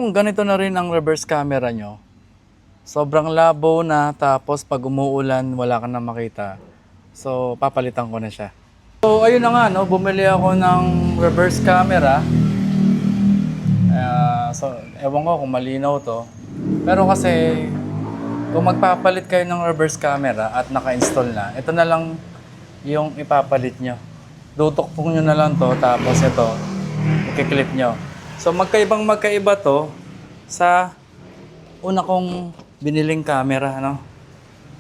Kung ganito na rin ang reverse camera nyo, sobrang labo na, tapos pag umuulan wala ka na makita. So papalitan ko na siya. So ayun na nga, no, bumili ako ng reverse camera. So ewan ko kung malinaw to. Pero kasi kung magpapalit kayo ng reverse camera at naka-install na, ito na lang yung ipapalit nyo. Tutukpong nyo na lang to, tapos ito, i-clip nyo. So magkaiba to sa una kong biniling camera, no?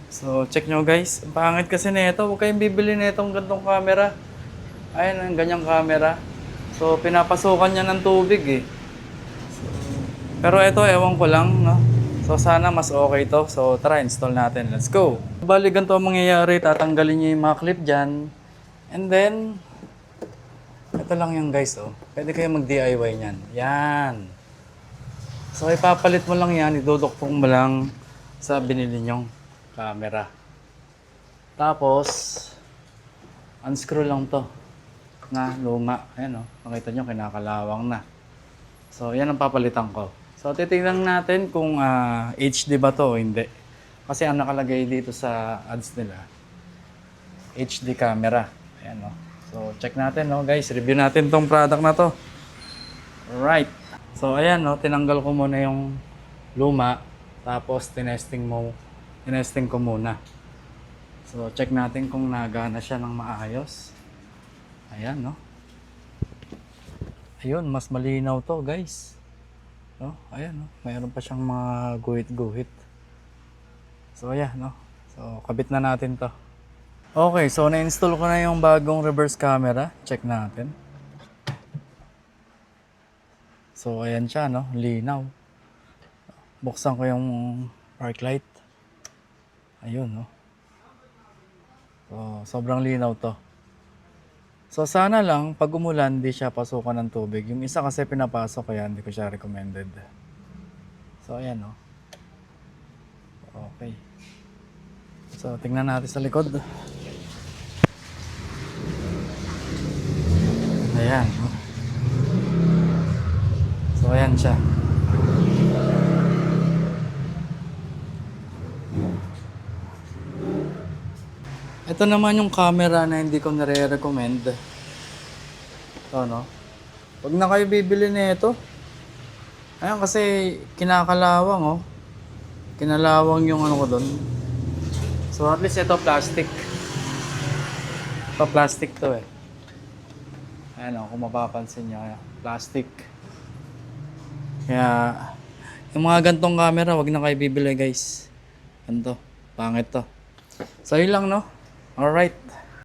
So check nyo guys, ang pangit kasi nito. Huwag kayong bibili nitong gantong camera. Ayun, ang ganyang camera. So pinapasukan niya ng tubig eh. Pero ito, ewan ko lang, no? So sana mas okay to. So tara, install natin. Let's go! Bali, ganito ang mangyayari. Tatanggalin nyo yung mga clip dyan. And then, ito lang yung guys, oh. Pwede kayo mag-DIY niyan. Yan. So ipapalit mo lang yan. Idudukpong mo lang sa binili nyong camera. Tapos, unscrew lang to na luma. Ayan, oh. Makita nyo, kinakalawang na. So yan ang papalitan ko. So titingnan natin kung HD ba to o hindi. Kasi ang nakalagay dito sa ads nila, HD camera. Ayan, no. So check natin, no, guys. Review natin tong product na to. Alright. So ayan, no, tinanggal ko muna yung luma. Tapos tinesting ko muna. So check natin kung nagana siya ng maayos. Ayan, no. Ayun, mas malinaw to, guys. No? Ayan, no? Mayroon pa siyang mga guhit-guhit. So, ayan, no? So, kabit na natin to. Okay, so na-install ko na yung bagong reverse camera. Check natin. So, ayan siya, no? Linaw. Buksan ko yung park light. Ayun, no? So, sobrang linaw to. So sana lang pag umulan di siya pasukan ng tubig. Yung isa kasi pinapasok kaya hindi ko siya recommended. So ayan, no. Okay. So tingnan natin sa likod. Ayan, no. So ayan siya. Ito naman yung camera na hindi ko nare-recommend. Ito, no? Huwag na kayo bibili nito. Ayan, kasi kinakalawang, oh. Kinalawang yung ano ko doon. So at least ito plastic. Ito plastic to eh. Ayan, oh, kung mapapansin nyo. Ayan, plastic. Kaya yung mga gantong camera, huwag na kayo bibili, guys. Ganito. Pangit to. So yun lang, no? Alright.